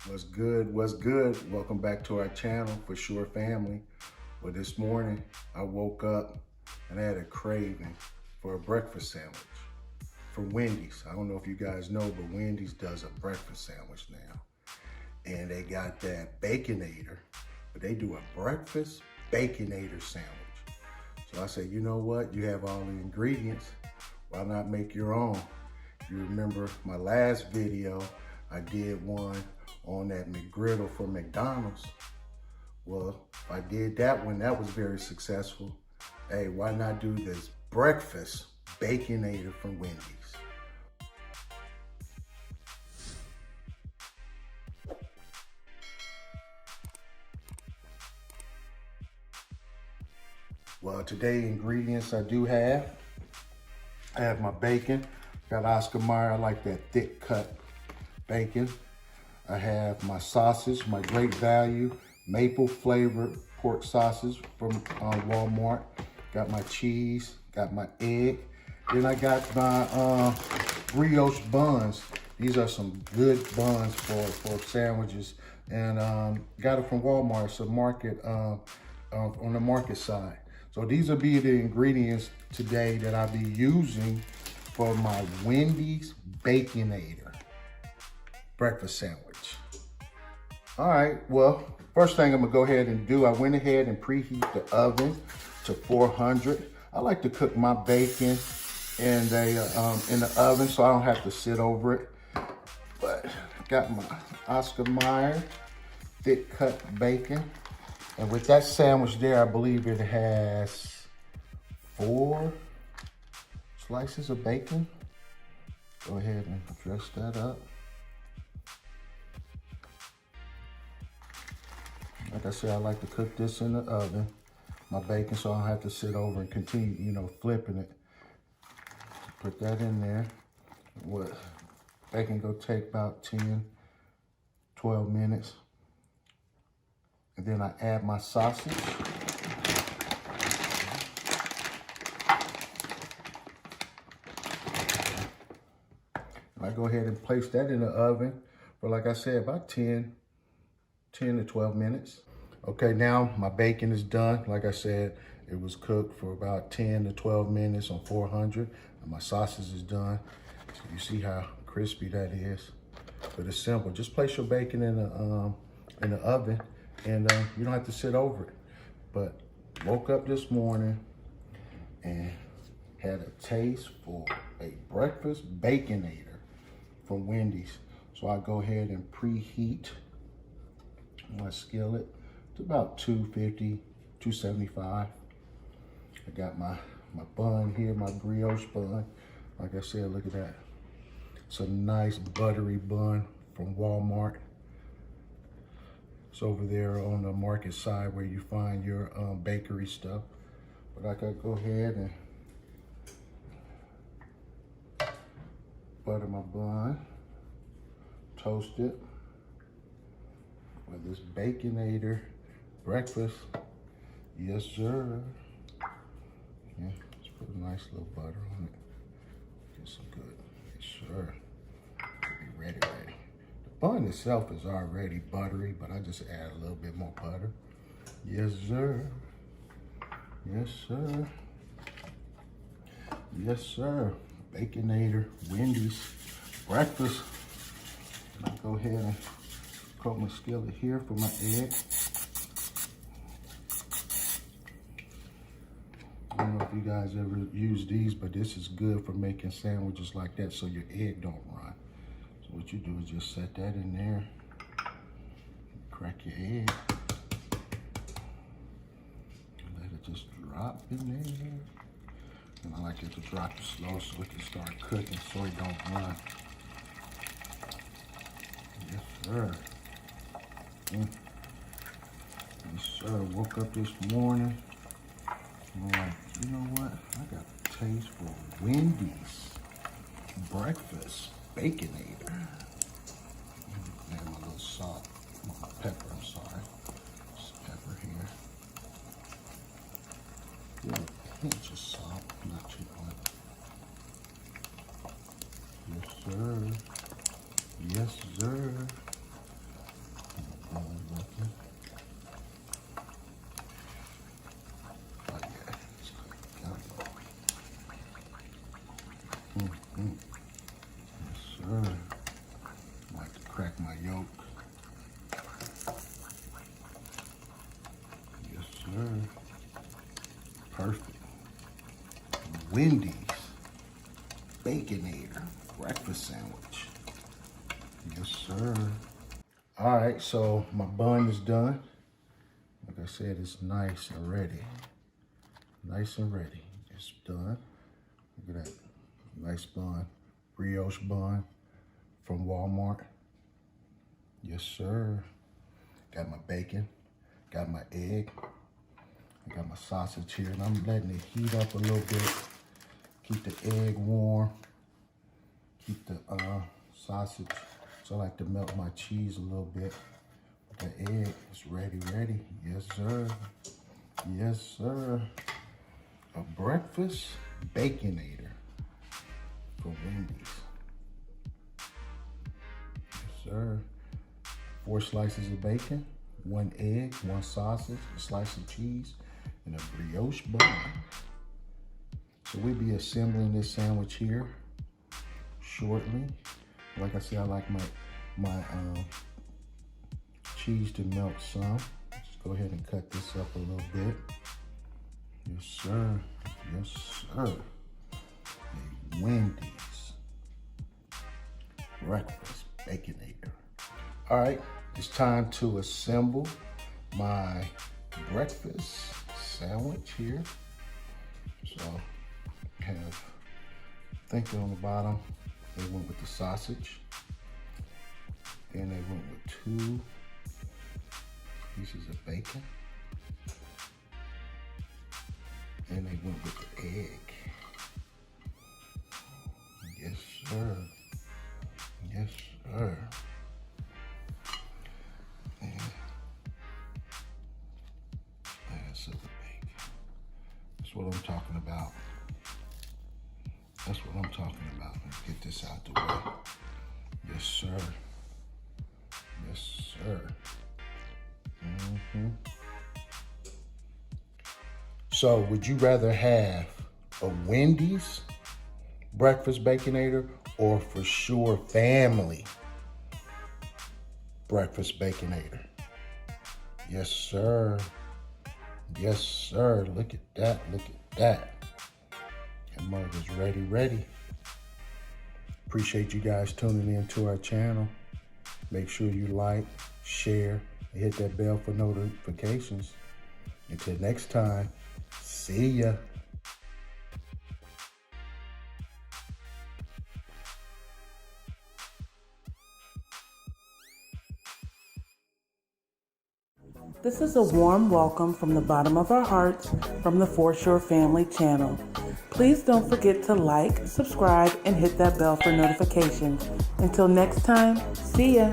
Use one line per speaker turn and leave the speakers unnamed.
What's good? What's good? Welcome back to our channel, For Sure Family. Well, this morning I woke up and I had a craving for a breakfast sandwich from Wendy's. I don't know if you guys know, but Wendy's does a breakfast sandwich now. And they got that Baconator, but they do a breakfast Baconator sandwich. So I said, you know what? You have all the ingredients. Why not make your own? You remember my last video, I did one on that McGriddle from McDonald's. Well, I did that one, that was very successful. Hey, why not do this breakfast Baconator from Wendy's? Well, today ingredients I have my bacon. Got Oscar Mayer, I like that thick cut bacon. I have my sausage, my great value, maple flavored pork sausage from Walmart. Got my cheese, got my egg. Then I got my Rios buns. These are some good buns for sandwiches. And got it from Walmart, it's a market, on the market side. So these will be the ingredients today that I'll be using for my Wendy's Baconator breakfast sandwich. All right, well, first thing I'm gonna go ahead and do, I went ahead and preheat the oven to 400. I like to cook my bacon in the oven so I don't have to sit over it. But got my Oscar Mayer thick cut bacon. And with that sandwich there, I believe it has 4 slices of bacon. Go ahead and dress that up. Like I said, I like to cook this in the oven, my bacon, so I don't have to sit over and continue, flipping it. Put that in there. What bacon go take about 10, 12 minutes. And then I add my sausage. And I go ahead and place that in the oven for, like I said, about 10 to 12 minutes. Okay, now my bacon is done. Like I said, it was cooked for about 10 to 12 minutes on 400. And my sausage is done. So you see how crispy that is. But it's simple. Just place your bacon in the oven, and you don't have to sit over it. But woke up this morning and had a taste for a breakfast Baconator from Wendy's. So I go ahead and preheat my skillet to about 250, 275. I got my bun here, my brioche bun. Like I said, look at that. It's a nice buttery bun from Walmart. It's over there on the market side where you find your bakery stuff. But I could go ahead and butter my bun, toast it with this Baconator breakfast. Yes, sir. Yeah, just put a nice little butter on it. Get some good. Yes, sir. Be ready. The bun itself is already buttery, but I just add a little bit more butter. Yes, sir. Yes, sir. Yes, sir. Baconator, Wendy's breakfast. And I go ahead and coat my skillet here for my egg. I don't know if you guys ever use these, but this is good for making sandwiches like that so your egg don't run. So what you do is just set that in there, crack your egg, and let it just drop in there. And I like it to drop it slow so it can start cooking so it don't run. Yes, sir. Yes, sir. Woke up this morning. I'm like, you know what? I got a taste for Wendy's breakfast Baconator. Add my little salt, my pepper, I'm sorry. Just pepper here. A little pinch of salt, not too much. Yes, sir. Yes, sir. crack my yolk. Yes, sir. Perfect. Wendy's Baconator breakfast sandwich. Yes, sir. All right, so my bun is done. Like I said, it's nice and ready. Nice and ready. It's done. Look at that. Nice bun. Rios bun from Walmart. Yes, sir. Got my bacon. Got my egg. I got my sausage here, and I'm letting it heat up a little bit. Keep the egg warm. Keep the sausage. So I like to melt my cheese a little bit. The egg is ready. Yes, sir. Yes, sir. A breakfast baconator for Wendy's. Yes, sir. 4 slices of bacon, 1 egg, 1 sausage, a slice of cheese, and a brioche bun. So we'll be assembling this sandwich here shortly. Like I said, I like my cheese to melt some. Just go ahead and cut this up a little bit. Yes, sir. Yes, sir. A Wendy's Breakfast Baconator. All right, it's time to assemble my breakfast sandwich here. So I have, I think on the bottom, they went with the sausage. Then they went with 2 pieces of bacon. And they went with the egg. Yes, sir. Yes, sir. And that's the bacon. That's what I'm talking about. That's what I'm talking about. Let's get this out the way. Yes, sir. Yes, sir. So, would you rather have a Wendy's Breakfast Baconator or For Sure Family Breakfast Baconator? Yes, sir. Yes, sir. Look at that. Look at that. And mug is ready. Appreciate you guys tuning in to our channel. Make sure you like, share, and hit that bell for notifications. Until next time, see ya.
This is a warm welcome from the bottom of our hearts from the For Sure Family channel. Please don't forget to like, subscribe, and hit that bell for notifications. Until next time, see ya.